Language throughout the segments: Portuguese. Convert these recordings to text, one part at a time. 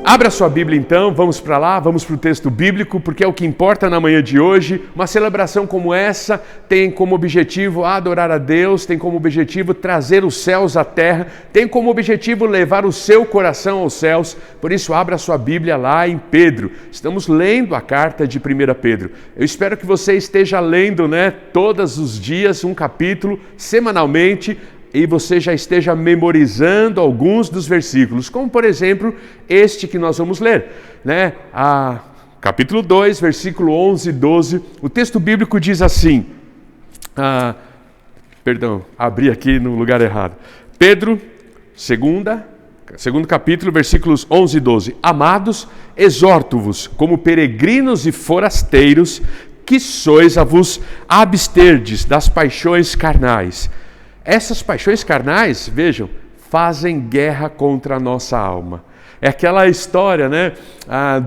Abra sua Bíblia então, vamos para lá, vamos para o texto bíblico, porque é o que importa na manhã de hoje. Uma celebração como essa tem como objetivo adorar a Deus, tem como objetivo trazer os céus à terra, tem como objetivo levar o seu coração aos céus. Por isso, abra sua Bíblia lá em Pedro. Estamos lendo a carta de 1 Pedro. Eu espero que você esteja lendo, todos os dias um capítulo, semanalmente, e você já esteja memorizando alguns dos versículos, como por exemplo, este que nós vamos ler, capítulo 2, versículo 11 e 12, o texto bíblico diz assim, abri aqui no lugar errado, Pedro, segundo capítulo, versículos 11 e 12, Amados, exorto-vos como peregrinos e forasteiros, que sois a vos absterdes das paixões carnais. Essas paixões carnais, vejam, fazem guerra contra a nossa alma. É aquela história,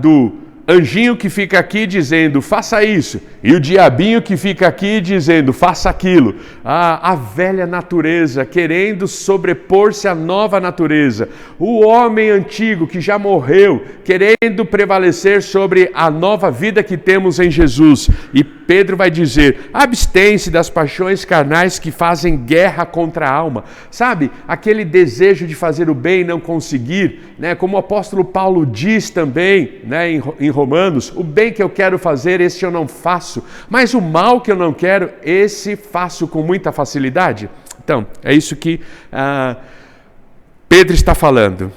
do anjinho que fica aqui dizendo, faça isso, e o diabinho que fica aqui dizendo, faça aquilo. A velha natureza querendo sobrepor-se à nova natureza. O homem antigo que já morreu, querendo prevalecer sobre a nova vida que temos em Jesus. E Pedro vai dizer, abstém-se das paixões carnais que fazem guerra contra a alma. Sabe, aquele desejo de fazer o bem e não conseguir, como o apóstolo Paulo diz também, em Romanos, o bem que eu quero fazer, esse eu não faço, mas o mal que eu não quero, esse faço com muita facilidade. Então, é isso que Pedro está falando.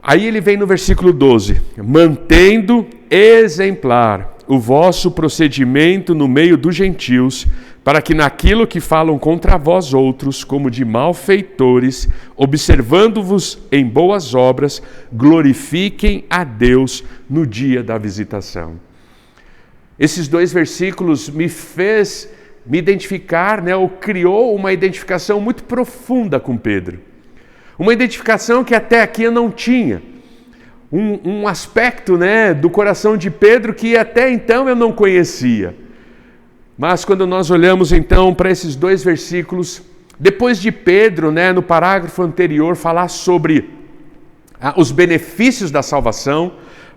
Aí ele vem no versículo 12, mantendo exemplar o vosso procedimento no meio dos gentios, para que naquilo que falam contra vós outros, como de malfeitores, observando-vos em boas obras, glorifiquem a Deus no dia da visitação. Esses dois versículos me fez me identificar, ou criou uma identificação muito profunda com Pedro. Uma identificação que até aqui eu não tinha. Um aspecto, do coração de Pedro que até então eu não conhecia. Mas quando nós olhamos então para esses dois versículos, depois de Pedro, no parágrafo anterior, falar sobre os benefícios da salvação,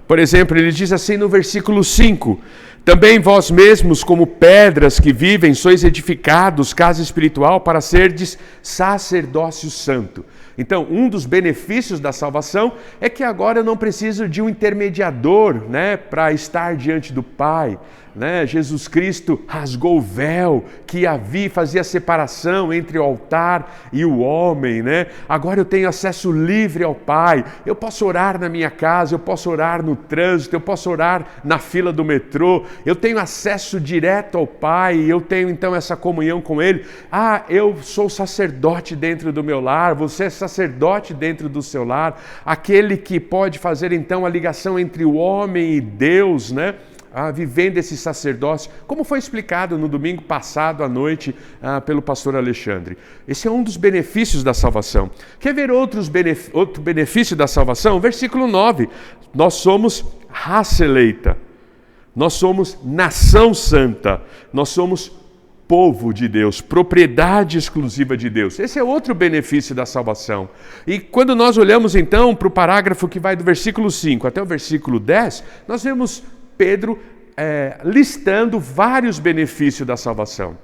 por exemplo, ele diz assim no versículo 5, também vós mesmos, como pedras que vivem, sois edificados, casa espiritual, para serdes sacerdócio santo. Então, um dos benefícios da salvação é que agora eu não preciso de um intermediador, para estar diante do Pai. Jesus Cristo rasgou o véu que fazia separação entre o altar e o homem. Agora eu tenho acesso livre ao Pai. Eu posso orar na minha casa, eu posso orar no trânsito, eu posso orar na fila do metrô. Eu tenho acesso direto ao Pai, eu tenho então essa comunhão com Ele. Eu sou sacerdote dentro do meu lar, você é sacerdote dentro do seu lar. Aquele que pode fazer então a ligação entre o homem e Deus, vivendo esse sacerdócio, como foi explicado no domingo passado à noite pelo pastor Alexandre. Esse é um dos benefícios da salvação. Quer ver outro benefício da salvação? Versículo 9, nós somos raça eleita, nós somos nação santa, nós somos povo de Deus, propriedade exclusiva de Deus. Esse é outro benefício da salvação. E quando nós olhamos então para o parágrafo que vai do versículo 5 até o versículo 10, nós vemos Pedro listando vários benefícios da salvação.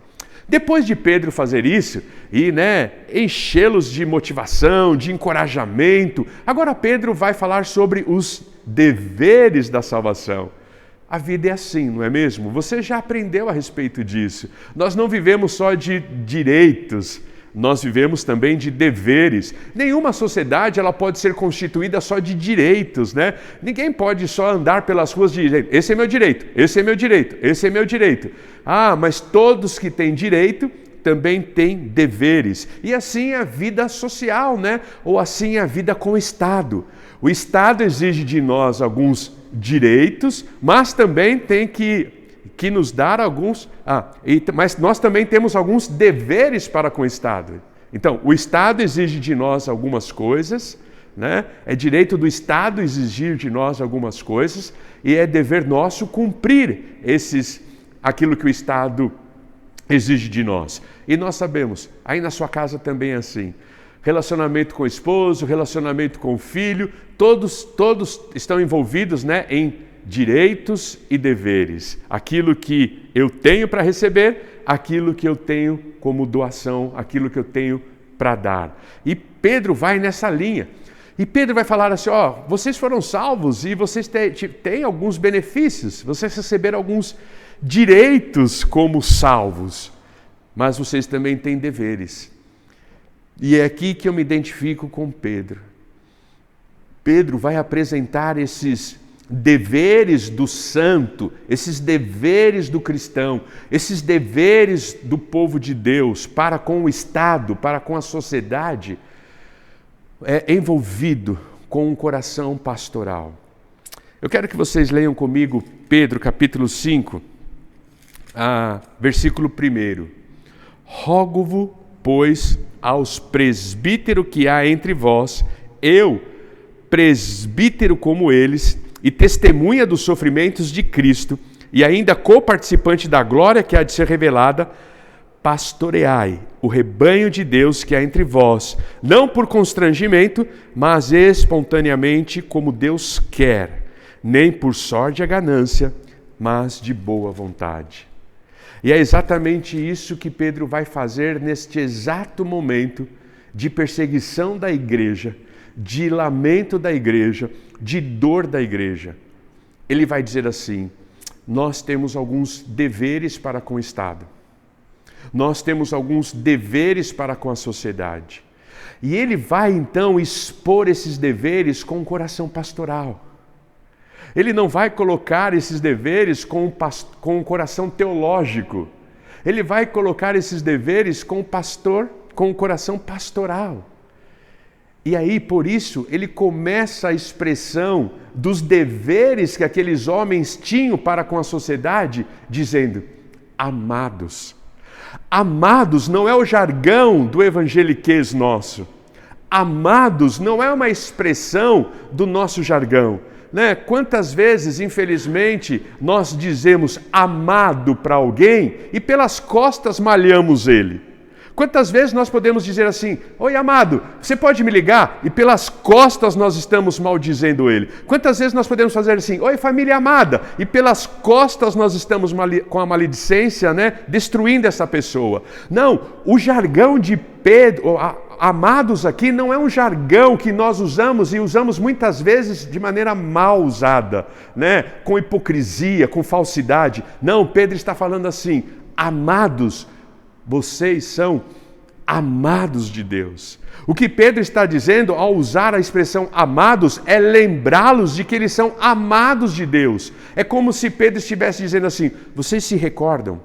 Depois de Pedro fazer isso e enchê-los de motivação, de encorajamento, agora Pedro vai falar sobre os deveres da salvação. A vida é assim, não é mesmo? Você já aprendeu a respeito disso. Nós não vivemos só de direitos, nós vivemos também de deveres. Nenhuma sociedade ela pode ser constituída só de direitos, Ninguém pode só andar pelas ruas dizendo, esse é meu direito, esse é meu direito, esse é meu direito. Mas todos que têm direito também têm deveres. E assim é a vida social, Ou assim é a vida com o Estado. O Estado exige de nós alguns direitos, mas também tem que nos dar alguns... mas nós também temos alguns deveres para com o Estado. Então, o Estado exige de nós algumas coisas, É direito do Estado exigir de nós algumas coisas e é dever nosso cumprir aquilo que o Estado exige de nós. E nós sabemos, aí na sua casa também é assim. Relacionamento com o esposo, relacionamento com o filho, todos estão envolvidos, né, em direitos e deveres. Aquilo que eu tenho para receber, aquilo que eu tenho como doação, aquilo que eu tenho para dar. E Pedro vai nessa linha. E Pedro vai falar assim, vocês foram salvos e vocês têm alguns benefícios, vocês receberam alguns direitos como salvos, mas vocês também têm deveres. E é aqui que eu me identifico com Pedro. Pedro vai apresentar esses deveres do santo, esses deveres do cristão, esses deveres do povo de Deus para com o Estado, para com a sociedade, envolvido com um coração pastoral. Eu quero que vocês leiam comigo Pedro capítulo 5, versículo 1. Rogo-vos, pois, aos presbíteros que há entre vós, eu, presbítero como eles, e testemunha dos sofrimentos de Cristo, e ainda coparticipante da glória que há de ser revelada, pastoreai o rebanho de Deus que há entre vós, não por constrangimento, mas espontaneamente, como Deus quer, nem por sorte a ganância, mas de boa vontade. E é exatamente isso que Pedro vai fazer neste exato momento de perseguição da igreja, de lamento da igreja, de dor da igreja. Ele vai dizer assim: nós temos alguns deveres para com o Estado. Nós temos alguns deveres para com a sociedade. E ele vai então expor esses deveres com um coração pastoral. Ele não vai colocar esses deveres com um coração teológico. Ele vai colocar esses deveres com um coração pastoral. E aí, por isso, ele começa a expressão dos deveres que aqueles homens tinham para com a sociedade, dizendo: amados. Amados não é o jargão do evangeliquez nosso. Amados não é uma expressão do nosso jargão. Né? Quantas vezes, infelizmente, nós dizemos amado para alguém e pelas costas malhamos ele? Quantas vezes nós podemos dizer assim: oi amado, você pode me ligar? E pelas costas nós estamos maldizendo ele. Quantas vezes nós podemos fazer assim: oi família amada, e pelas costas nós estamos com a maledicência, né, destruindo essa pessoa. Não, o jargão de Pedro, amados aqui, não é um jargão que nós usamos e usamos muitas vezes de maneira mal usada, né, com hipocrisia, com falsidade. Não, Pedro está falando assim: amados, vocês são amados de Deus. O que Pedro está dizendo ao usar a expressão amados é lembrá-los de que eles são amados de Deus. É como se Pedro estivesse dizendo assim: vocês se recordam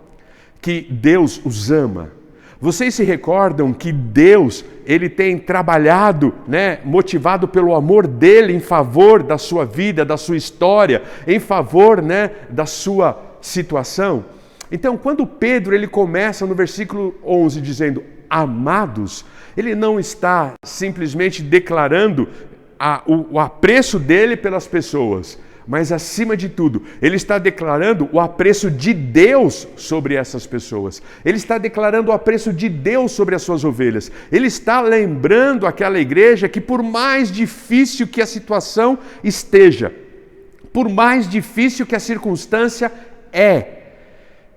que Deus os ama? Vocês se recordam que Deus, ele tem trabalhado, né, motivado pelo amor dele em favor da sua vida, da sua história, em favor, né, da sua situação? Então, quando Pedro ele começa no versículo 11 dizendo amados, ele não está simplesmente declarando o apreço dele pelas pessoas, mas acima de tudo, ele está declarando o apreço de Deus sobre essas pessoas. Ele está declarando o apreço de Deus sobre as suas ovelhas. Ele está lembrando aquela igreja que, por mais difícil que a situação esteja, por mais difícil que a circunstância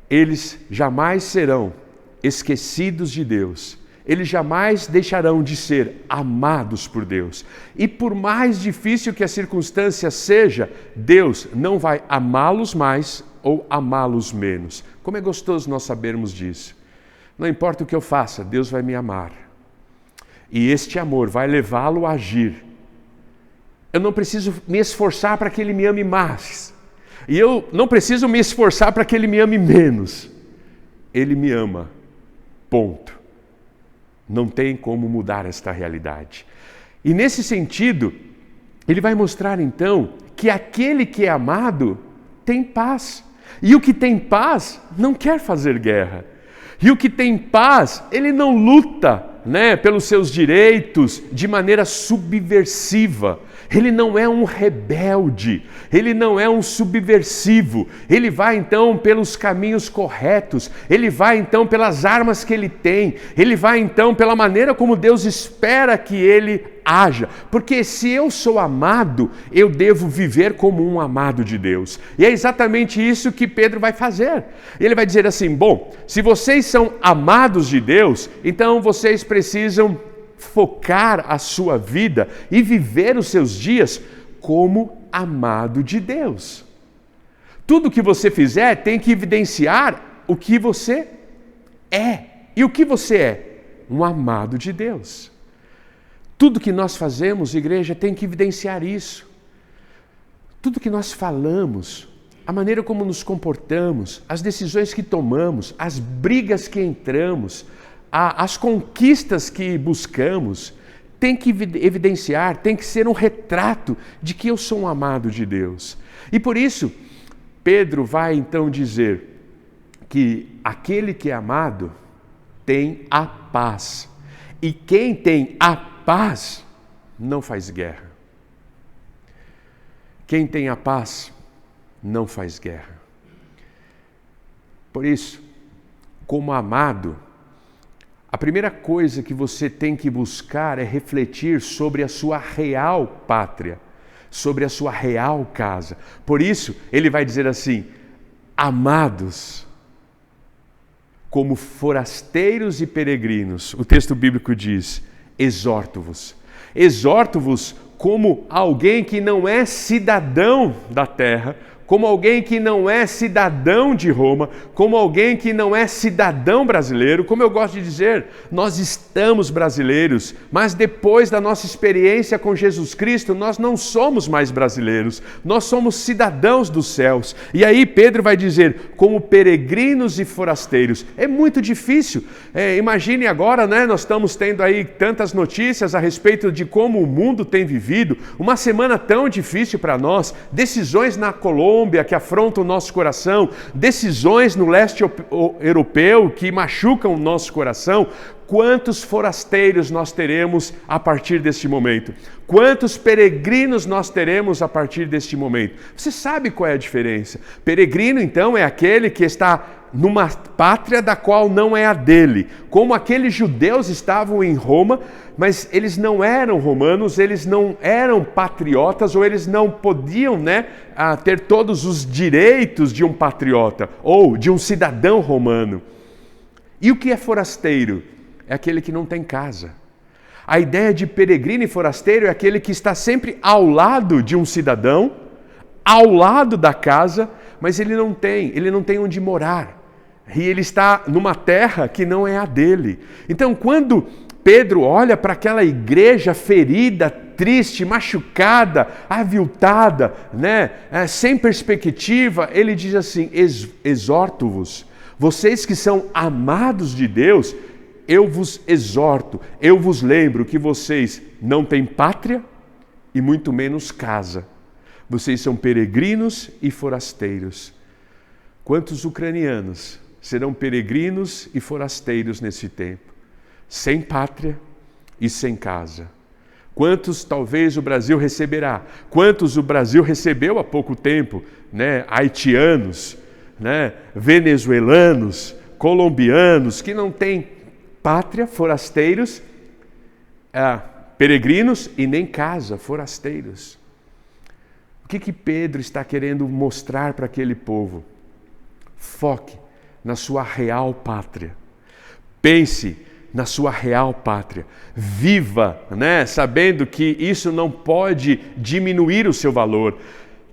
eles jamais serão esquecidos de Deus. Eles jamais deixarão de ser amados por Deus. E por mais difícil que a circunstância seja, Deus não vai amá-los mais ou amá-los menos. Como é gostoso nós sabermos disso. Não importa o que eu faça, Deus vai me amar. E este amor vai levá-lo a agir. Eu não preciso me esforçar para que Ele me ame mais. E eu não preciso me esforçar para que Ele me ame menos. Ele me ama. Ponto. Não tem como mudar esta realidade. E nesse sentido, ele vai mostrar então que aquele que é amado tem paz. E o que tem paz não quer fazer guerra. E o que tem paz, ele não luta, né, pelos seus direitos de maneira subversiva. Ele não é um rebelde, ele não é um subversivo, ele vai então pelos caminhos corretos, ele vai então pelas armas que ele tem, ele vai então pela maneira como Deus espera que ele haja, porque se eu sou amado, eu devo viver como um amado de Deus. E é exatamente isso que Pedro vai fazer. Ele vai dizer assim: bom, se vocês são amados de Deus, então vocês precisam focar a sua vida e viver os seus dias como amado de Deus. Tudo que você fizer tem que evidenciar o que você é. E o que você é? Um amado de Deus. Tudo que nós fazemos, igreja, tem que evidenciar isso. Tudo que nós falamos, a maneira como nos comportamos, as decisões que tomamos, as brigas que entramos, as conquistas que buscamos, tem que evidenciar, tem que ser um retrato de que eu sou um amado de Deus. E por isso, Pedro vai então dizer que aquele que é amado tem a paz. E quem tem a paz não faz guerra. Quem tem a paz não faz guerra. Por isso, como amado, a primeira coisa que você tem que buscar é refletir sobre a sua real pátria, sobre a sua real casa. Por isso, ele vai dizer assim: amados, como forasteiros e peregrinos. O texto bíblico diz: exorto-vos. Exorto-vos como alguém que não é cidadão da terra, como alguém que não é cidadão de Roma, como alguém que não é cidadão brasileiro. Como eu gosto de dizer, nós estamos brasileiros, mas depois da nossa experiência com Jesus Cristo, nós não somos mais brasileiros, nós somos cidadãos dos céus. E aí Pedro vai dizer, como peregrinos e forasteiros. É muito difícil. Imagine agora, né? Nós estamos tendo aí tantas notícias a respeito de como o mundo tem vivido, uma semana tão difícil para nós, decisões na Colômbia que afrontam o nosso coração, decisões no leste europeu que machucam o nosso coração. Quantos forasteiros nós teremos a partir deste momento? Quantos peregrinos nós teremos a partir deste momento? Você sabe qual é a diferença? Peregrino, então, é aquele que está numa pátria da qual não é a dele. Como aqueles judeus estavam em Roma, mas eles não eram romanos, eles não eram patriotas, ou eles não podiam, ter todos os direitos de um patriota ou de um cidadão romano. E o que é forasteiro? É aquele que não tem casa. A ideia de peregrino e forasteiro é aquele que está sempre ao lado de um cidadão, ao lado da casa, mas ele não tem onde morar. E ele está numa terra que não é a dele. Então, quando Pedro olha para aquela igreja ferida, triste, machucada, aviltada, sem perspectiva, ele diz assim: exorto-vos, vocês que são amados de Deus, eu vos exorto, eu vos lembro que vocês não têm pátria e muito menos casa. Vocês são peregrinos e forasteiros. Quantos ucranianos serão peregrinos e forasteiros nesse tempo? Sem pátria e sem casa. Quantos talvez o Brasil receberá? Quantos o Brasil recebeu há pouco tempo? Haitianos, venezuelanos, colombianos, que não têm pátria, forasteiros, peregrinos e nem casa, forasteiros. O que Pedro está querendo mostrar para aquele povo? Foque na sua real pátria. Pense na sua real pátria. Viva, sabendo que isso não pode diminuir o seu valor.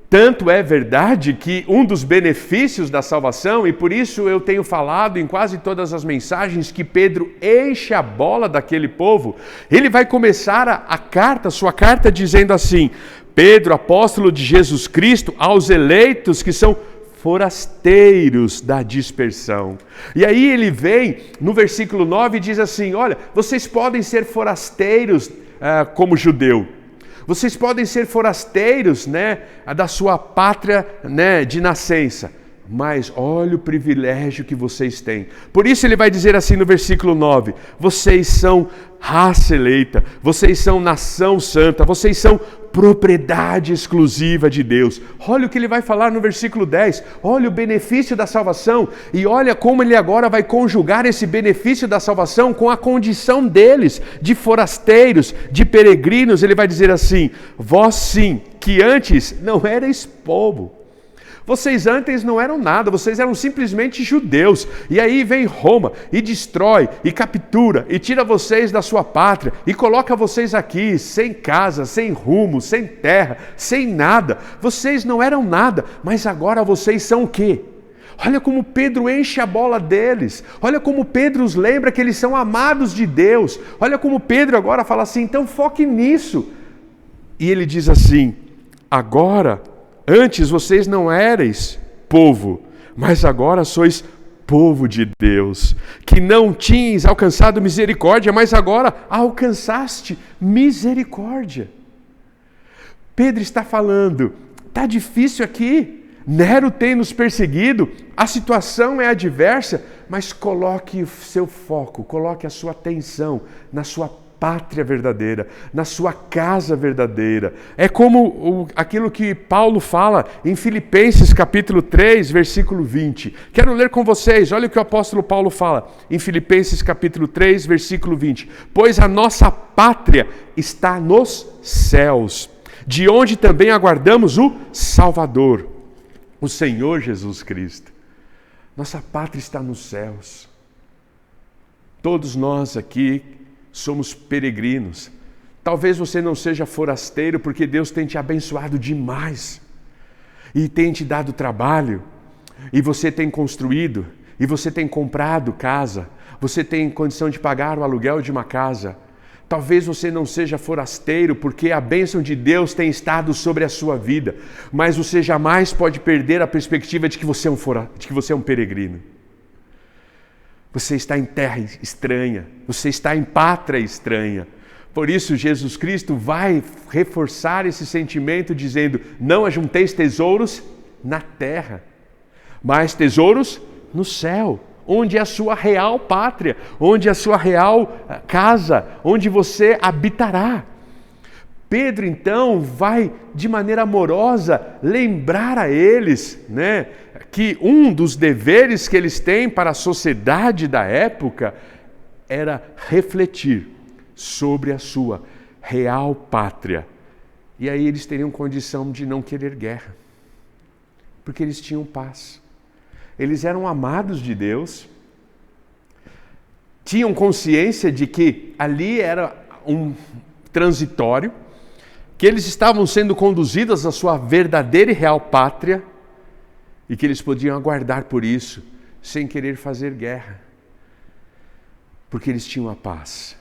Tanto é verdade que um dos benefícios da salvação, e por isso eu tenho falado em quase todas as mensagens que Pedro enche a bola daquele povo, ele vai começar sua carta dizendo assim: Pedro, apóstolo de Jesus Cristo, aos eleitos que são forasteiros da dispersão. E aí ele vem no versículo 9 e diz assim: olha, vocês podem ser forasteiros como judeu. Vocês podem ser forasteiros, da sua pátria, de nascença. mas olha o privilégio que vocês têm. Por isso ele vai dizer assim no versículo 9: vocês são raça eleita, vocês são nação santa, vocês são propriedade exclusiva de Deus. Olha o que ele vai falar no versículo 10, olha o benefício da salvação, e olha como ele agora vai conjugar esse benefício da salvação com a condição deles, de forasteiros, de peregrinos. Ele vai dizer assim: vós sim, que antes não erais povo. Vocês antes não eram nada, vocês eram simplesmente judeus. E aí vem Roma e destrói, e captura, e tira vocês da sua pátria, e coloca vocês aqui, sem casa, sem rumo, sem terra, sem nada. Vocês não eram nada, mas agora vocês são o quê? Olha como Pedro enche a bola deles. Olha como Pedro os lembra que eles são amados de Deus. Olha como Pedro agora fala assim: então foque nisso. E ele diz assim: agora... antes vocês não erais povo, mas agora sois povo de Deus, que não tinhas alcançado misericórdia, mas agora alcançaste misericórdia. Pedro está falando: está difícil aqui, Nero tem nos perseguido, a situação é adversa, mas coloque o seu foco, coloque a sua atenção na sua pátria verdadeira, na sua casa verdadeira. É como aquilo que Paulo fala em Filipenses capítulo 3, versículo 20. Quero ler com vocês, olha o que o apóstolo Paulo fala em Filipenses capítulo 3, versículo 20. Pois a nossa pátria está nos céus, de onde também aguardamos o Salvador, o Senhor Jesus Cristo. Nossa pátria está nos céus. Todos nós aqui somos peregrinos. Talvez você não seja forasteiro, porque Deus tem te abençoado demais, e tem te dado trabalho, e você tem construído, e você tem comprado casa, você tem condição de pagar o aluguel de uma casa. Talvez você não seja forasteiro, porque a bênção de Deus tem estado sobre a sua vida, mas você jamais pode perder a perspectiva de que você é um peregrino. Você está em terra estranha, você está em pátria estranha. Por isso Jesus Cristo vai reforçar esse sentimento dizendo: não ajunteis tesouros na terra, mas tesouros no céu, onde é a sua real pátria, onde é a sua real casa, onde você habitará. Pedro então vai de maneira amorosa lembrar a eles, que um dos deveres que eles têm para a sociedade da época era refletir sobre a sua real pátria. E aí eles teriam condição de não querer guerra, porque eles tinham paz. Eles eram amados de Deus, tinham consciência de que ali era um transitório, que eles estavam sendo conduzidos à sua verdadeira e real pátria, e que eles podiam aguardar por isso, sem querer fazer guerra, porque eles tinham a paz.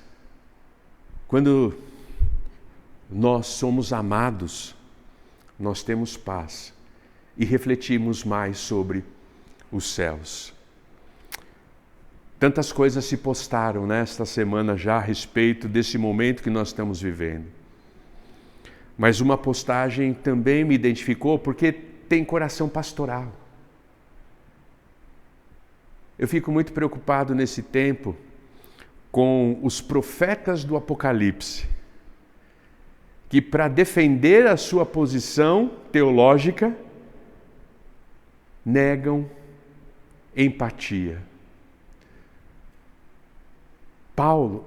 Quando nós somos amados, nós temos paz e refletimos mais sobre os céus. Tantas coisas se postaram nesta semana já a respeito desse momento que nós estamos vivendo. Mas uma postagem também me identificou porque tem coração pastoral. Eu fico muito preocupado nesse tempo com os profetas do Apocalipse, que para defender a sua posição teológica, negam empatia.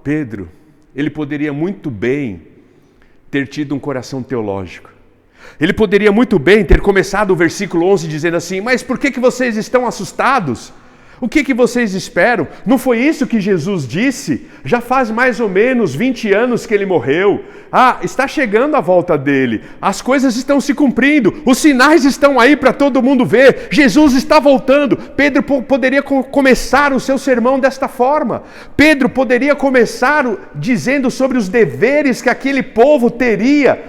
Pedro, ele poderia muito bem ter tido um coração teológico. Ele poderia muito bem ter começado o versículo 11 dizendo assim: mas por que vocês estão assustados? O que vocês esperam? Não foi isso que Jesus disse? Já faz mais ou menos 20 anos que ele morreu. Está chegando a volta dele. As coisas estão se cumprindo. Os sinais estão aí para todo mundo ver. Jesus está voltando. Pedro poderia começar o seu sermão desta forma. Pedro poderia começar dizendo sobre os deveres que aquele povo teria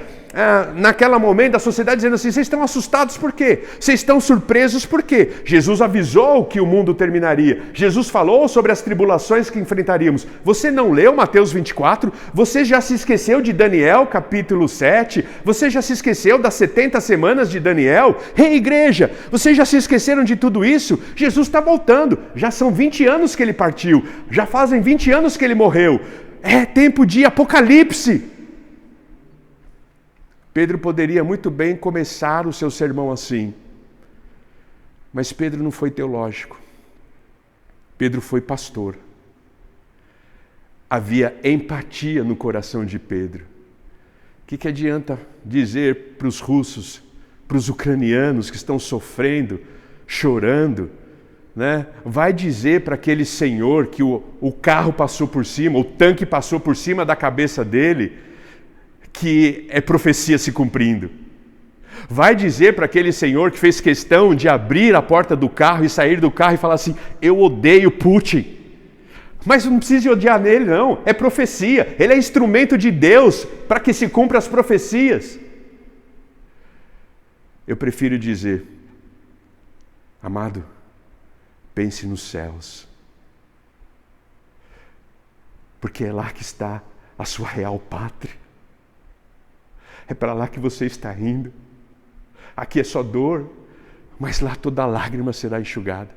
naquela momento da sociedade dizendo assim, vocês estão assustados por quê? Vocês estão surpresos por quê? Jesus avisou que o mundo terminaria. Jesus falou sobre as tribulações que enfrentaríamos. Você não leu Mateus 24? Você já se esqueceu de Daniel capítulo 7? Você já se esqueceu das 70 semanas de Daniel? Ei, igreja, vocês já se esqueceram de tudo isso? Jesus está voltando. Já são 20 anos que ele partiu. Já fazem 20 anos que ele morreu. É tempo de apocalipse. Pedro poderia muito bem começar o seu sermão assim, mas Pedro não foi teológico. Pedro foi pastor. Havia empatia no coração de Pedro. O que adianta dizer para os russos, para os ucranianos que estão sofrendo, chorando, né? Vai dizer para aquele senhor que o carro passou por cima, o tanque passou por cima da cabeça dele, que é profecia se cumprindo. Vai dizer para aquele senhor que fez questão de abrir a porta do carro e sair do carro e falar assim, eu odeio Putin. Mas não precisa odiar nele, não. É profecia. Ele é instrumento de Deus para que se cumpra as profecias. Eu prefiro dizer, amado, pense nos céus. Porque é lá que está a sua real pátria. É para lá que você está indo. Aqui é só dor, mas lá toda lágrima será enxugada.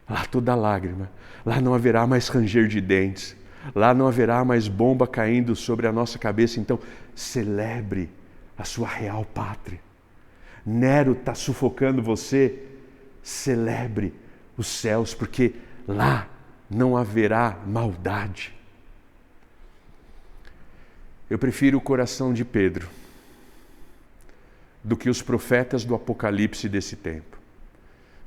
Lá toda lágrima. Lá não haverá mais ranger de dentes. Lá não haverá mais bomba caindo sobre a nossa cabeça. Então, celebre a sua real pátria. Nero está sufocando você. Celebre os céus, porque lá não haverá maldade. Eu prefiro o coração de Pedro do que os profetas do Apocalipse desse tempo.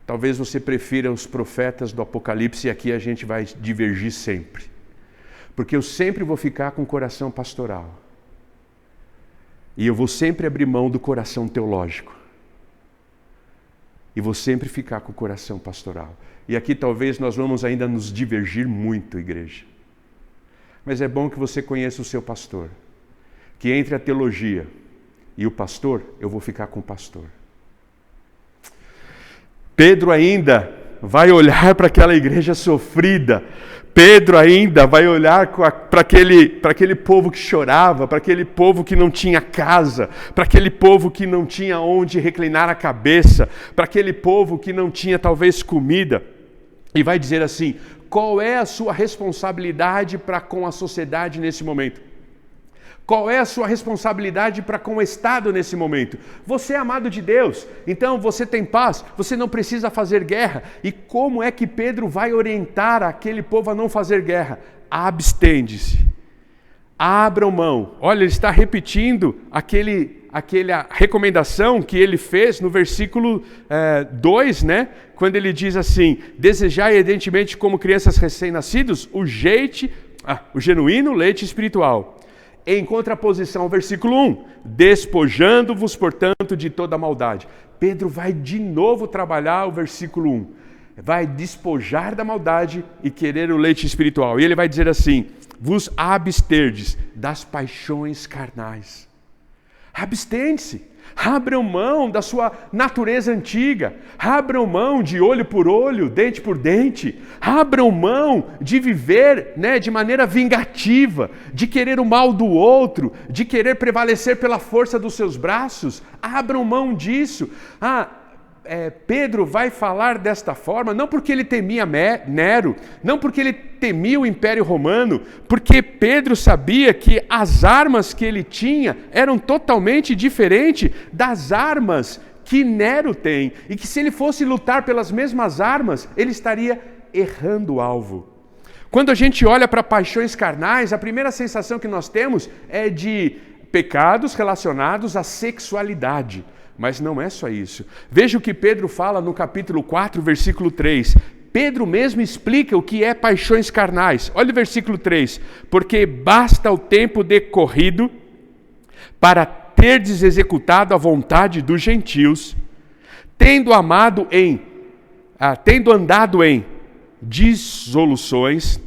Talvez você prefira os profetas do Apocalipse e aqui a gente vai divergir sempre. Porque eu sempre vou ficar com o coração pastoral. E eu vou sempre abrir mão do coração teológico. E vou sempre ficar com o coração pastoral. E aqui talvez nós vamos ainda nos divergir muito, igreja. Mas é bom que você conheça o seu pastor. Que entre a teologia e o pastor, eu vou ficar com o pastor. Pedro ainda vai olhar para aquela igreja sofrida. Pedro ainda vai olhar para aquele povo que chorava, para aquele povo que não tinha casa, para aquele povo que não tinha onde reclinar a cabeça, para aquele povo que não tinha talvez comida. E vai dizer assim, qual é a sua responsabilidade para com a sociedade nesse momento? Qual é a sua responsabilidade para com o Estado nesse momento? Você é amado de Deus, então você tem paz, você não precisa fazer guerra. E como é que Pedro vai orientar aquele povo a não fazer guerra? Abstende-se, abram mão. Olha, ele está repetindo aquela recomendação que ele fez no versículo 2, né? Quando ele diz assim, desejai evidentemente como crianças recém-nascidos o genuíno leite espiritual. Em contraposição ao versículo 1, despojando-vos, portanto, de toda maldade. Pedro vai de novo trabalhar o versículo 1. Vai despojar da maldade e querer o leite espiritual. E ele vai dizer assim, vos absterdes das paixões carnais. Abstende-se. Abram mão da sua natureza antiga. Abram mão de olho por olho, dente por dente. Abram mão de viver, de maneira vingativa, de querer o mal do outro, de querer prevalecer pela força dos seus braços. Abram mão disso. Pedro vai falar desta forma, não porque ele temia Nero, não porque ele temia o Império Romano, porque Pedro sabia que as armas que ele tinha eram totalmente diferentes das armas que Nero tem, e que se ele fosse lutar pelas mesmas armas, ele estaria errando o alvo. Quando a gente olha para paixões carnais, a primeira sensação que nós temos é de pecados relacionados à sexualidade. Mas não é só isso. Veja o que Pedro fala no capítulo 4, versículo 3. Pedro mesmo explica o que é paixões carnais. Olha o versículo 3. Porque basta o tempo decorrido para terdes executado a vontade dos gentios, tendo andado em dissoluções,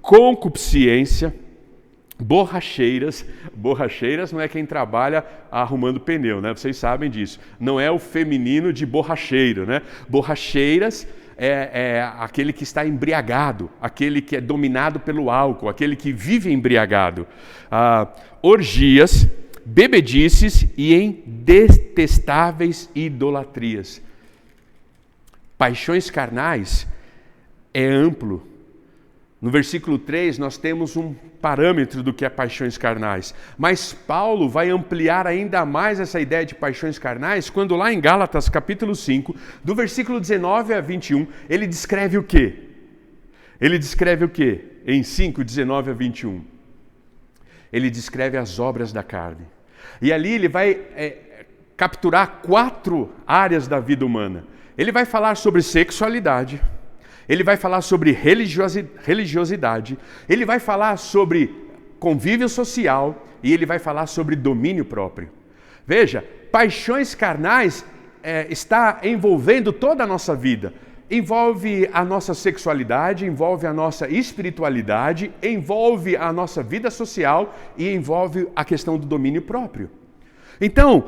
concupiscência, Borracheiras não é quem trabalha arrumando pneu, né? Vocês sabem disso. Não é o feminino de borracheiro, né? Borracheiras é aquele que está embriagado, aquele que é dominado pelo álcool, aquele que vive embriagado. Orgias, bebedices e em detestáveis idolatrias. Paixões carnais é amplo. No versículo 3, nós temos um parâmetro do que é paixões carnais. Mas Paulo vai ampliar ainda mais essa ideia de paixões carnais quando lá em Gálatas capítulo 5, do versículo 19 a 21, ele descreve o quê? Ele descreve o quê? Em 5, 19 a 21. Ele descreve as obras da carne. E ali ele vai capturar 4 áreas da vida humana. Ele vai falar sobre sexualidade. Ele vai falar sobre religiosidade, ele vai falar sobre convívio social e ele vai falar sobre domínio próprio. Veja, paixões carnais está envolvendo toda a nossa vida. Envolve a nossa sexualidade, envolve a nossa espiritualidade, envolve a nossa vida social e envolve a questão do domínio próprio. Então,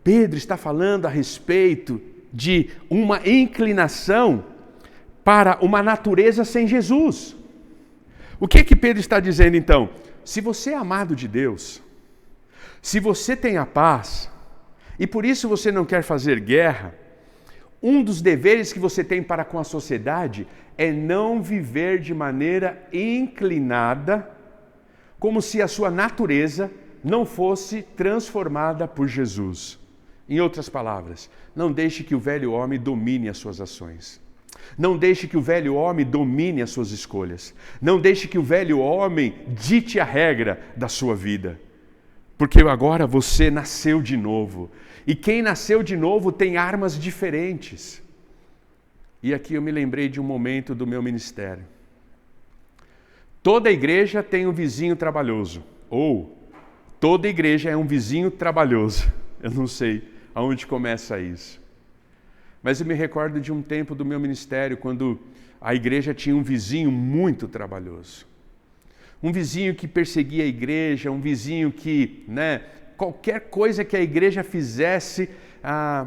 Pedro está falando a respeito de uma inclinação para uma natureza sem Jesus. O que Pedro está dizendo então? Se você é amado de Deus, se você tem a paz, e por isso você não quer fazer guerra, um dos deveres que você tem para com a sociedade é não viver de maneira inclinada, como se a sua natureza não fosse transformada por Jesus. Em outras palavras, não deixe que o velho homem domine as suas ações. Não deixe que o velho homem domine as suas escolhas. Não deixe que o velho homem dite a regra da sua vida. Porque agora você nasceu de novo. E quem nasceu de novo tem armas diferentes. E aqui eu me lembrei de um momento do meu ministério. Toda igreja tem um vizinho trabalhoso. Ou toda igreja é um vizinho trabalhoso. Eu não sei aonde começa isso. Mas eu me recordo de um tempo do meu ministério, quando a igreja tinha um vizinho muito trabalhoso. Um vizinho que perseguia a igreja, um vizinho que, qualquer coisa que a igreja fizesse,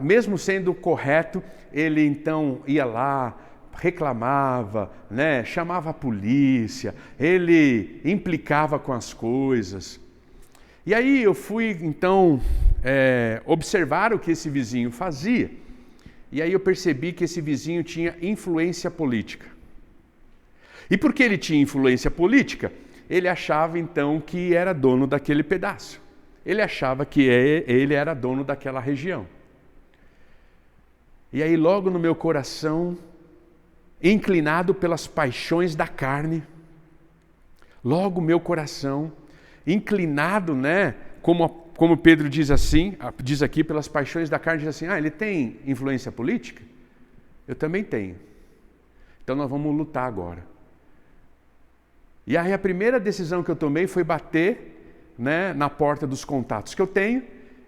mesmo sendo correto, ele então ia lá, reclamava, chamava a polícia, ele implicava com as coisas. E aí eu fui então observar o que esse vizinho fazia. E aí eu percebi que esse vizinho tinha influência política. E porque ele tinha influência política, ele achava então que era dono daquele pedaço. Ele achava que ele era dono daquela região. E aí logo no meu coração, inclinado pelas paixões da carne, logo meu coração, inclinado, como Pedro diz aqui, pelas paixões da carne, diz assim, ele tem influência política? Eu também tenho. Então nós vamos lutar agora. E aí a primeira decisão que eu tomei foi bater na porta dos contatos que eu tenho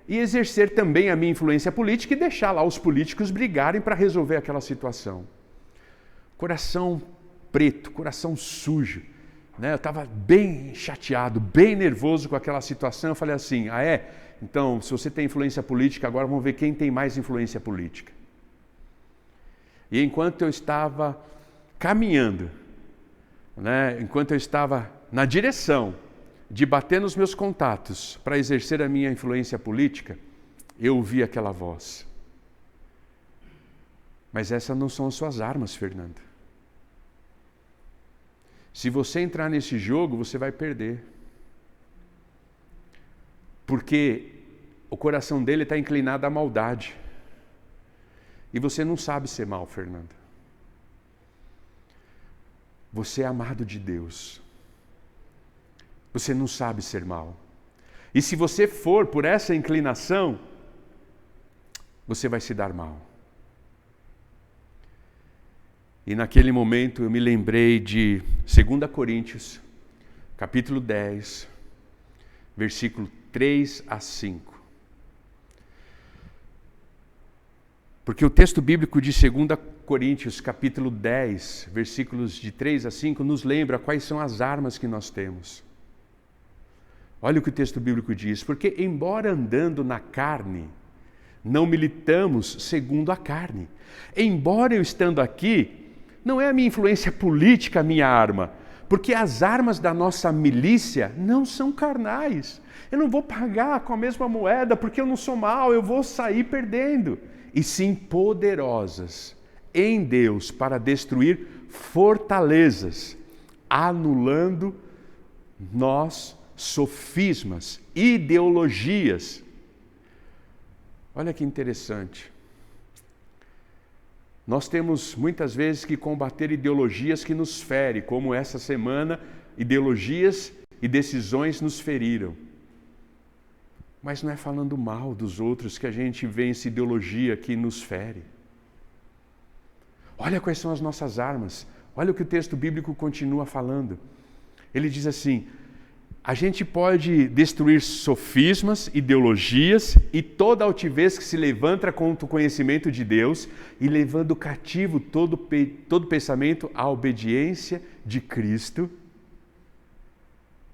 e exercer também a minha influência política e deixar lá os políticos brigarem para resolver aquela situação. Coração preto, coração sujo. Eu estava bem chateado, bem nervoso com aquela situação. Eu falei assim, então se você tem influência política, agora vamos ver quem tem mais influência política. E enquanto eu estava caminhando, enquanto eu estava na direção de bater nos meus contatos para exercer a minha influência política, eu ouvi aquela voz. Mas essas não são as suas armas, Fernando. Se você entrar nesse jogo, você vai perder. Porque o coração dele está inclinado à maldade. E você não sabe ser mal, Fernando. Você é amado de Deus. Você não sabe ser mal. E se você for por essa inclinação, você vai se dar mal. E naquele momento eu me lembrei de 2 Coríntios, capítulo 10, versículo 3 a 5. Porque o texto bíblico de 2 Coríntios, capítulo 10, versículos de 3 a 5, nos lembra quais são as armas que nós temos. Olha o que o texto bíblico diz: porque embora andando na carne, não militamos segundo a carne. Embora eu estando aqui, não é a minha influência política a minha arma, porque as armas da nossa milícia não são carnais. Eu não vou pagar com a mesma moeda porque eu não sou mau, eu vou sair perdendo. E sim poderosas em Deus para destruir fortalezas, anulando sofismas, ideologias. Olha que interessante. Nós temos muitas vezes que combater ideologias que nos ferem, como essa semana, ideologias e decisões nos feriram. Mas não é falando mal dos outros que a gente vence ideologia que nos fere. Olha quais são as nossas armas. Olha o que o texto bíblico continua falando. Ele diz assim: a gente pode destruir sofismas, ideologias e toda altivez que se levanta contra o conhecimento de Deus e levando cativo todo pensamento à obediência de Cristo.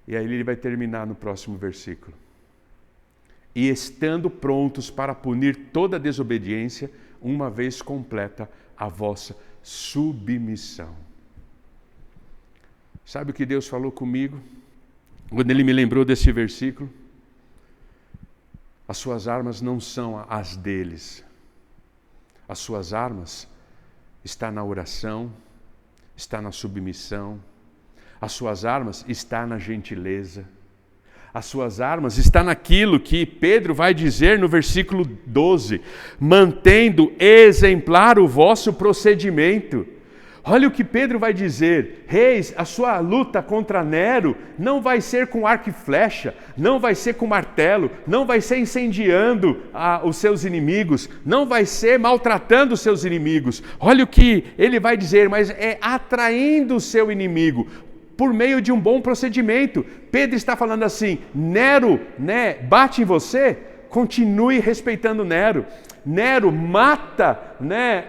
E aí ele vai terminar no próximo versículo. E estando prontos para punir toda desobediência, uma vez completa a vossa submissão. Sabe o que Deus falou comigo? Quando Ele me lembrou desse versículo, as suas armas não são as deles. As suas armas estão na oração, está na submissão. As suas armas estão na gentileza. As suas armas estão naquilo que Pedro vai dizer no versículo 12, mantendo exemplar o vosso procedimento. Olha o que Pedro vai dizer: reis, a sua luta contra Nero não vai ser com arco e flecha, não vai ser com martelo, não vai ser incendiando os seus inimigos, não vai ser maltratando os seus inimigos. Olha o que ele vai dizer, mas é atraindo o seu inimigo por meio de um bom procedimento. Pedro está falando assim: Nero, bate em você, continue respeitando Nero. Nero mata,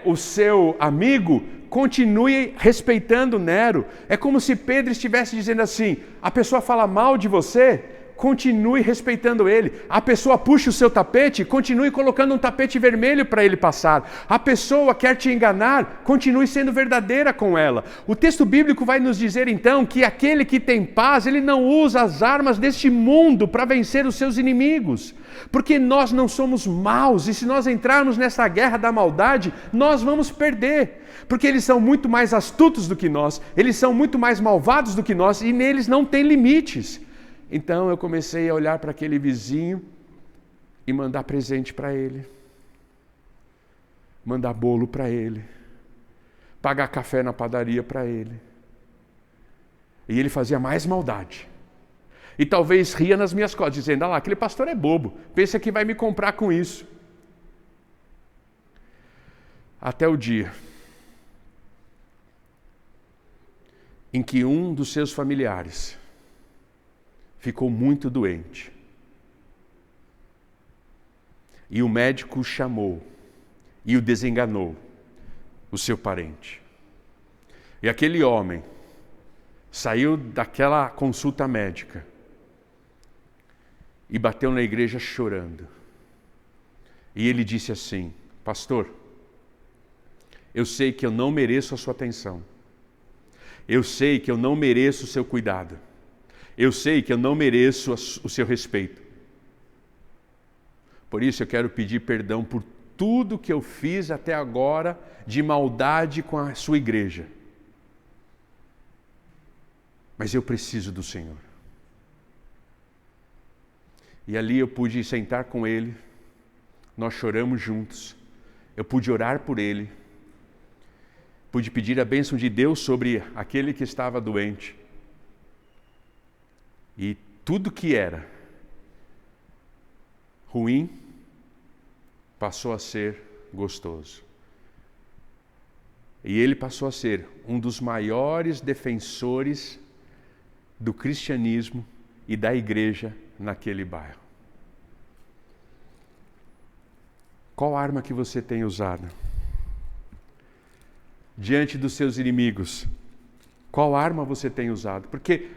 o seu amigo, continue respeitando Nero. É como se Pedro estivesse dizendo assim: a pessoa fala mal de você, continue respeitando ele. A pessoa puxa o seu tapete, continue colocando um tapete vermelho para ele passar. A pessoa quer te enganar, continue sendo verdadeira com ela. O texto bíblico vai nos dizer então que aquele que tem paz, ele não usa as armas deste mundo para vencer os seus inimigos. Porque nós não somos maus, e se nós entrarmos nessa guerra da maldade, nós vamos perder. Porque eles são muito mais astutos do que nós, eles são muito mais malvados do que nós, e neles não tem limites. Então eu comecei a olhar para aquele vizinho e mandar presente para ele, mandar bolo para ele, pagar café na padaria para ele. E ele fazia mais maldade. E talvez ria nas minhas costas, dizendo: ah lá, aquele pastor é bobo, pensa que vai me comprar com isso. Até o dia em que um dos seus familiares ficou muito doente. E o médico o chamou e o desenganou, o seu parente. E aquele homem saiu daquela consulta médica e bateu na igreja chorando. E ele disse assim: pastor, eu sei que eu não mereço a sua atenção. Eu sei que eu não mereço o seu cuidado. Eu sei que eu não mereço o seu respeito. Por isso eu quero pedir perdão por tudo que eu fiz até agora de maldade com a sua igreja. Mas eu preciso do Senhor. E ali eu pude sentar com ele, nós choramos juntos, eu pude orar por ele, pude pedir a bênção de Deus sobre aquele que estava doente. E tudo que era ruim passou a ser gostoso. E ele passou a ser um dos maiores defensores do cristianismo e da igreja naquele bairro. Qual arma que você tem usado? Diante dos seus inimigos, qual arma você tem usado? Porque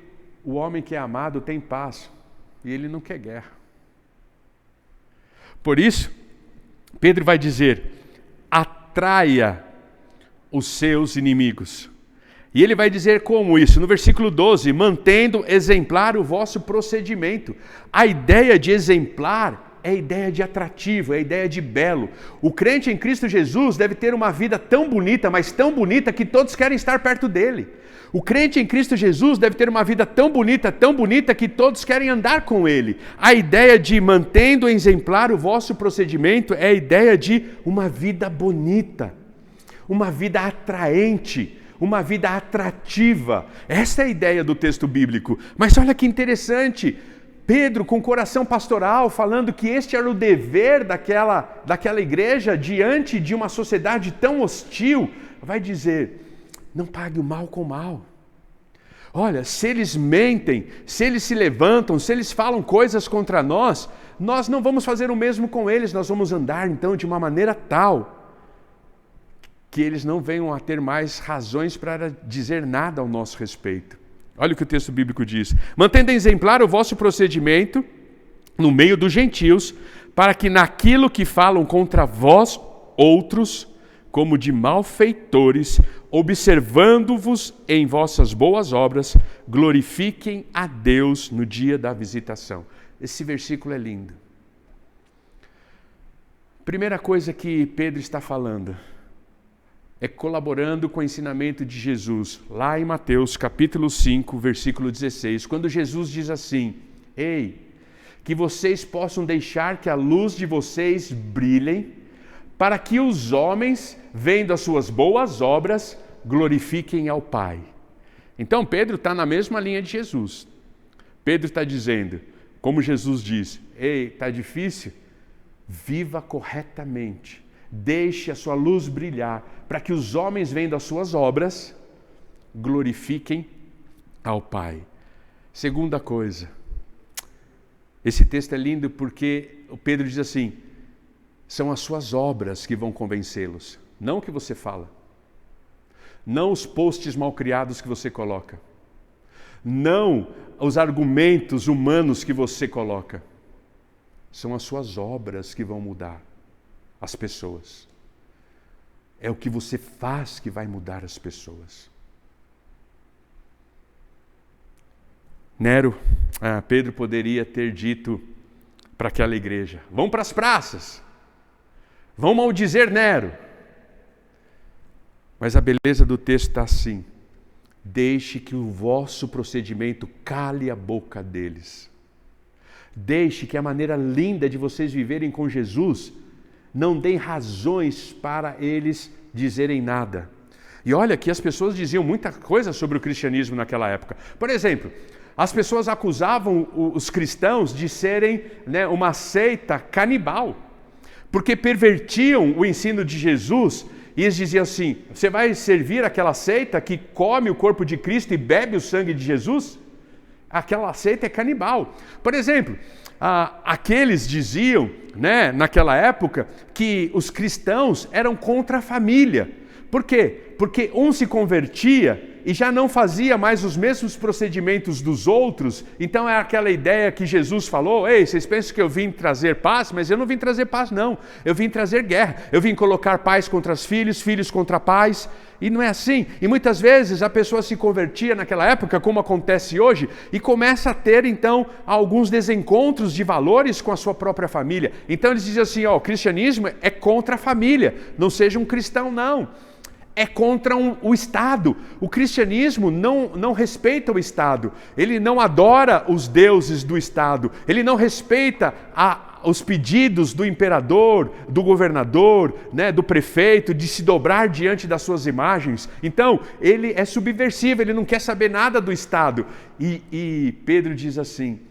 o homem que é amado tem paz. e ele não quer guerra. Por isso, Pedro vai dizer: atraia os seus inimigos. E ele vai dizer como isso? No versículo 12: mantendo exemplar o vosso procedimento. A ideia de exemplar é a ideia de atrativo, é a ideia de belo. O crente em Cristo Jesus deve ter uma vida tão bonita, mas tão bonita, que todos querem estar perto dele. O crente em Cristo Jesus deve ter uma vida tão bonita, que todos querem andar com ele. A ideia de mantendo exemplar o vosso procedimento é a ideia de uma vida bonita, uma vida atraente, uma vida atrativa. Essa é a ideia do texto bíblico. Mas olha que interessante, Pedro, com coração pastoral, falando que este era o dever daquela igreja diante de uma sociedade tão hostil, vai dizer: não pague o mal com o mal. Olha, se eles mentem, se eles se levantam, se eles falam coisas contra nós não vamos fazer o mesmo com eles. Nós vamos andar então de uma maneira tal que eles não venham a ter mais razões para dizer nada ao nosso respeito. Olha o que o texto bíblico diz: mantendo exemplar o vosso procedimento no meio dos gentios, para que naquilo que falam contra vós outros, como de malfeitores, observando-vos em vossas boas obras, glorifiquem a Deus no dia da visitação. Esse versículo é lindo. Primeira coisa que Pedro está falando é colaborando com o ensinamento de Jesus, lá em Mateus capítulo 5, versículo 16, quando Jesus diz assim: ei, que vocês possam deixar que a luz de vocês brilhe, para que os homens, vendo as suas boas obras, glorifiquem ao Pai. Então Pedro está na mesma linha de Jesus. Pedro está dizendo, como Jesus diz: ei, está difícil? Viva corretamente. Deixe a sua luz brilhar, para que os homens, vendo as suas obras, glorifiquem ao Pai. Segunda coisa, esse texto é lindo porque o Pedro diz assim: são as suas obras que vão convencê-los, não o que você fala, não os posts mal criados que você coloca, não os argumentos humanos que você coloca, são as suas obras que vão mudar as pessoas. É o que você faz que vai mudar as pessoas. Pedro poderia ter dito para aquela igreja: vão para as praças, vão maldizer Nero. Mas a beleza do texto está assim: deixe que o vosso procedimento cale a boca deles. Deixe que a maneira linda de vocês viverem com Jesus não deem razões para eles dizerem nada. E olha que as pessoas diziam muita coisa sobre o cristianismo naquela época. Por exemplo, as pessoas acusavam os cristãos de serem, uma seita canibal, porque pervertiam o ensino de Jesus. E eles diziam assim: você vai servir aquela seita que come o corpo de Cristo e bebe o sangue de Jesus? Aquela seita é canibal. Por exemplo, aqueles diziam, naquela época, que os cristãos eram contra a família. Por quê? Porque um se convertia e já não fazia mais os mesmos procedimentos dos outros. Então é aquela ideia que Jesus falou: ei, vocês pensam que eu vim trazer paz? Mas eu não vim trazer paz, não. Eu vim trazer guerra. Eu vim colocar pais contra os filhos, filhos contra pais. E não é assim. E muitas vezes a pessoa se convertia naquela época, como acontece hoje, e começa a ter então alguns desencontros de valores com a sua própria família. Então eles diziam assim: o cristianismo é contra a família, não seja um cristão não. É contra o Estado. O cristianismo não respeita o Estado. Ele não adora os deuses do Estado. Ele não respeita os pedidos do imperador, do governador, do prefeito, de se dobrar diante das suas imagens. Então, ele é subversivo, ele não quer saber nada do Estado. E Pedro diz assim: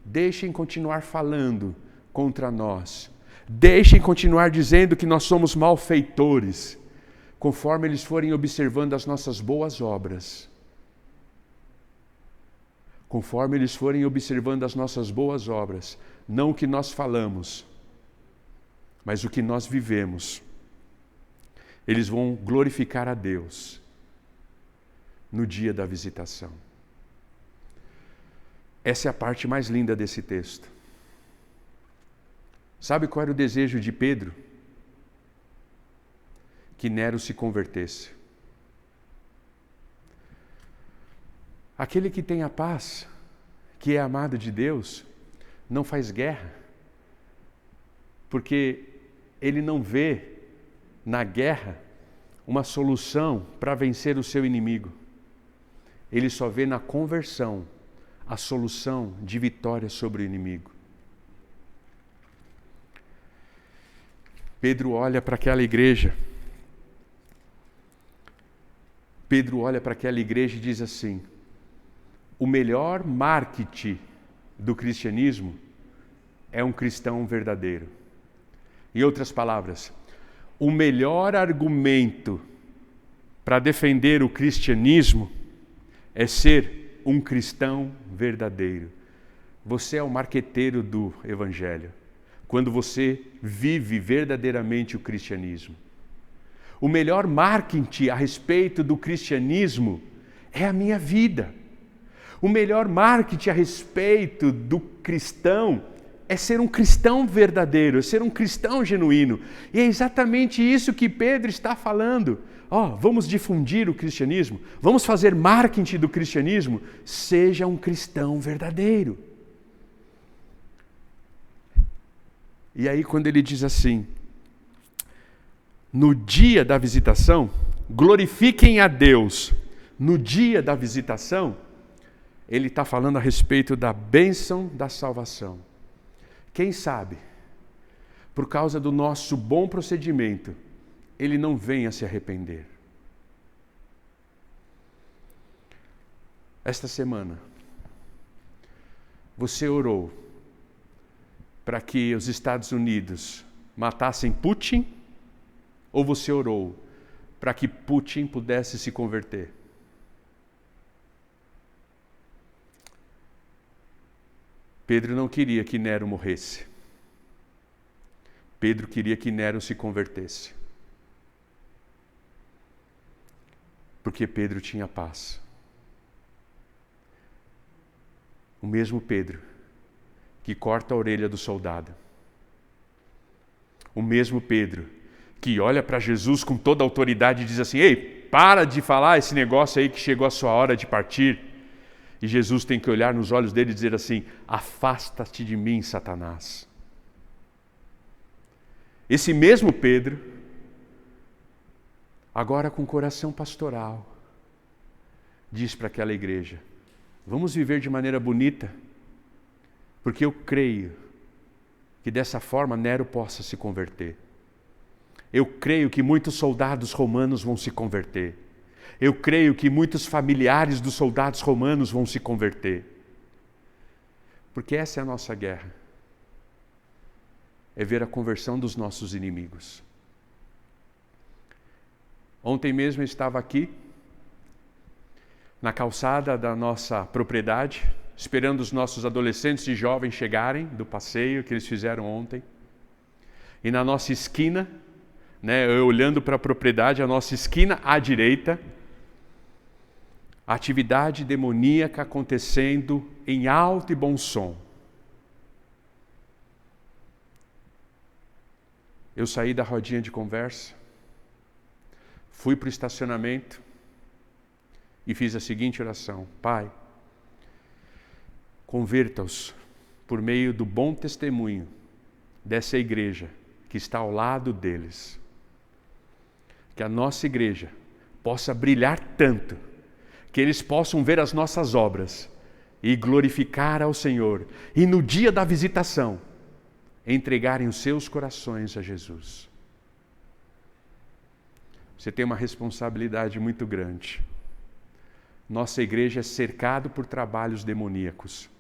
deixem continuar falando contra nós. Deixem continuar dizendo que nós somos malfeitores, conforme eles forem observando as nossas boas obras. Conforme eles forem observando as nossas boas obras, não o que nós falamos, mas o que nós vivemos, eles vão glorificar a Deus no dia da visitação. Essa é a parte mais linda desse texto. Sabe qual era o desejo de Pedro? Que Nero se convertesse. Aquele que tem a paz, que é amado de Deus, não faz guerra, porque ele não vê na guerra uma solução para vencer o seu inimigo. Ele só vê na conversão a solução de vitória sobre o inimigo. Pedro olha para aquela igreja. Pedro olha para aquela igreja e diz assim: o melhor marketing do cristianismo é um cristão verdadeiro. Em outras palavras, o melhor argumento para defender o cristianismo é ser um cristão verdadeiro. Você é o marqueteiro do Evangelho, quando você vive verdadeiramente o cristianismo. O melhor marketing a respeito do cristianismo é a minha vida. O melhor marketing a respeito do cristão é ser um cristão verdadeiro, é ser um cristão genuíno. E é exatamente isso que Pedro está falando. Vamos difundir o cristianismo, vamos fazer marketing do cristianismo. Seja um cristão verdadeiro. E aí quando ele diz assim, no dia da visitação, glorifiquem a Deus. No dia da visitação, ele está falando a respeito da bênção da salvação. Quem sabe, por causa do nosso bom procedimento, ele não venha se arrepender. Esta semana, você orou para que os Estados Unidos matassem Putin? Ou você orou para que Putin pudesse se converter? Pedro não queria que Nero morresse. Pedro queria que Nero se convertesse. Porque Pedro tinha paz. O mesmo Pedro que corta a orelha do soldado. O mesmo Pedro que olha para Jesus com toda a autoridade e diz assim: ei, para de falar esse negócio aí que chegou a sua hora de partir. E Jesus tem que olhar nos olhos dele e dizer assim: afasta-te de mim, Satanás. Esse mesmo Pedro, agora com coração pastoral, diz para aquela igreja: vamos viver de maneira bonita, porque eu creio que dessa forma Nero possa se converter. Eu creio que muitos soldados romanos vão se converter. Eu creio que muitos familiares dos soldados romanos vão se converter. Porque essa é a nossa guerra. É ver a conversão dos nossos inimigos. Ontem mesmo eu estava aqui, na calçada da nossa propriedade, esperando os nossos adolescentes e jovens chegarem do passeio que eles fizeram ontem. E na nossa esquina, eu olhando para a propriedade, a nossa esquina à direita, a atividade demoníaca acontecendo em alto e bom som. Eu saí da rodinha de conversa, fui para o estacionamento e fiz a seguinte oração: Pai, converta-os por meio do bom testemunho dessa igreja que está ao lado deles. Que a nossa igreja possa brilhar tanto que eles possam ver as nossas obras e glorificar ao Senhor. E no dia da visitação, entregarem os seus corações a Jesus. Você tem uma responsabilidade muito grande. Nossa igreja é cercada por trabalhos demoníacos.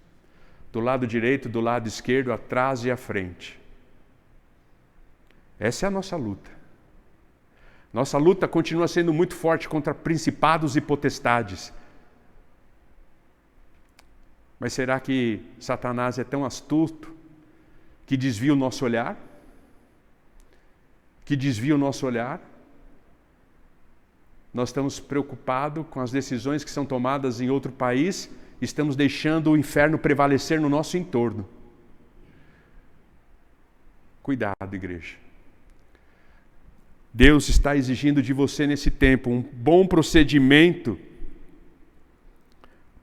Do lado direito, do lado esquerdo, atrás e à frente. Essa é a nossa luta. Nossa luta continua sendo muito forte contra principados e potestades. Mas será que Satanás é tão astuto que desvia o nosso olhar? Que desvia o nosso olhar? Nós estamos preocupados com as decisões que são tomadas em outro país estamos deixando o inferno prevalecer no nosso entorno. Cuidado, igreja. Deus está exigindo de você nesse tempo um bom procedimento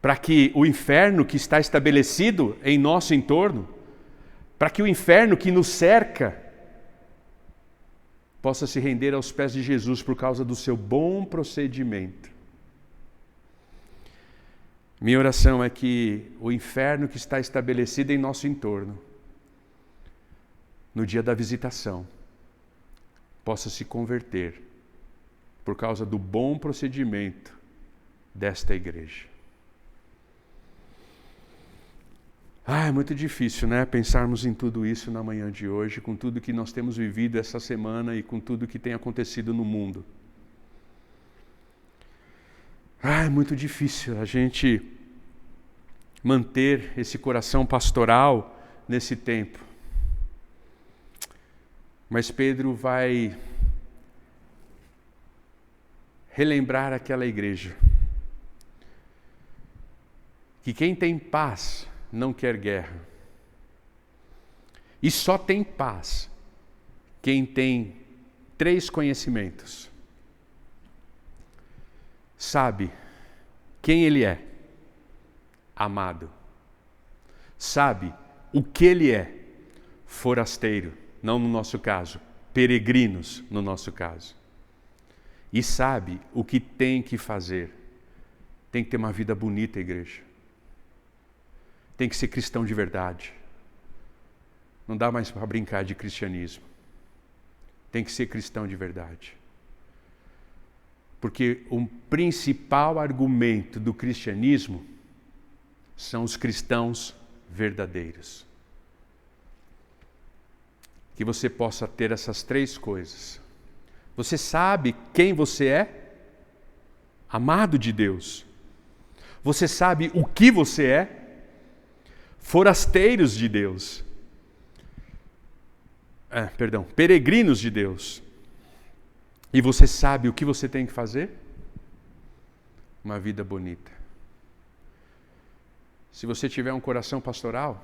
para que o inferno que está estabelecido em nosso entorno, para que o inferno que nos cerca, possa se render aos pés de Jesus por causa do seu bom procedimento. Minha oração é que o inferno que está estabelecido em nosso entorno, no dia da visitação, possa se converter por causa do bom procedimento desta igreja. É muito difícil, né? Pensarmos em tudo isso na manhã de hoje, com tudo que nós temos vivido essa semana e com tudo que tem acontecido no mundo. É muito difícil a gente manter esse coração pastoral nesse tempo. Mas Pedro vai relembrar aquela igreja que quem tem paz não quer guerra. E só tem paz quem tem 3 conhecimentos. Sabe quem ele é, amado. Sabe o que ele é, forasteiro, não no nosso caso, peregrinos no nosso caso. E sabe o que tem que fazer. Tem que ter uma vida bonita, igreja. Tem que ser cristão de verdade. Não dá mais para brincar de cristianismo. Tem que ser cristão de verdade. Porque o principal argumento do cristianismo são os cristãos verdadeiros. Que você possa ter essas 3 coisas. Você sabe quem você é? Amado de Deus. Você sabe o que você é? Forasteiros de Deus. Peregrinos de Deus. E você sabe o que você tem que fazer? Uma vida bonita. Se você tiver um coração pastoral,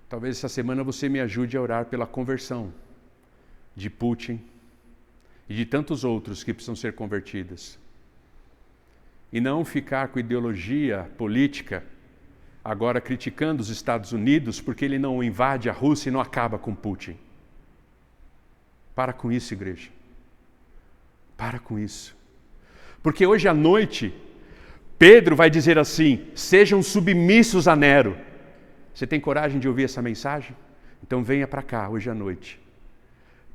talvez essa semana você me ajude a orar pela conversão de Putin e de tantos outros que precisam ser convertidas. E não ficar com ideologia política agora criticando os Estados Unidos porque ele não invade a Rússia e não acaba com Putin. Para com isso, igreja. Para com isso. Porque hoje à noite, Pedro vai dizer assim: sejam submissos a Nero. Você tem coragem de ouvir essa mensagem? Então venha para cá hoje à noite.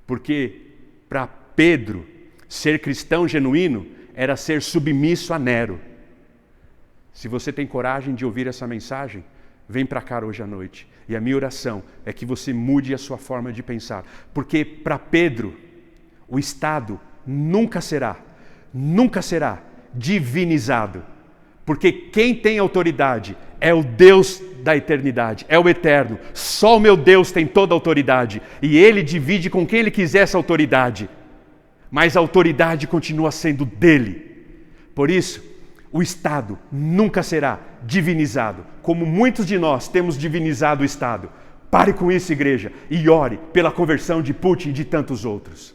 Porque para Pedro, ser cristão genuíno era ser submisso a Nero. Se você tem coragem de ouvir essa mensagem, vem para cá hoje à noite. E a minha oração é que você mude a sua forma de pensar. Porque para Pedro, o Estado nunca será divinizado. Porque quem tem autoridade é o Deus da eternidade, é o eterno. Só o meu Deus tem toda a autoridade. E Ele divide com quem Ele quiser essa autoridade. Mas a autoridade continua sendo dele. Por isso, o Estado nunca será divinizado, como muitos de nós temos divinizado o Estado. Pare com isso, igreja, e ore pela conversão de Putin e de tantos outros.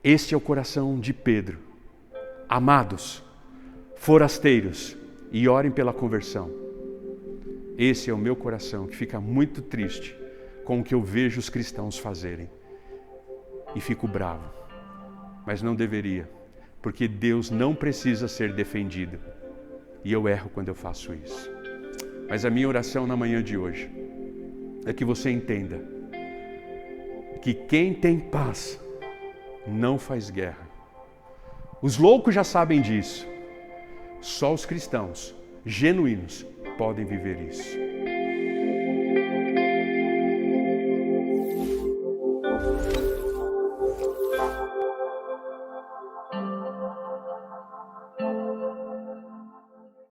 Este é o coração de Pedro. Amados, forasteiros, e orem pela conversão. Esse é o meu coração, que fica muito triste com o que eu vejo os cristãos fazerem. E fico bravo, mas não deveria. Porque Deus não precisa ser defendido. E eu erro quando eu faço isso. Mas a minha oração na manhã de hoje é que você entenda que quem tem paz não faz guerra. Os loucos já sabem disso. Só os cristãos genuínos podem viver isso.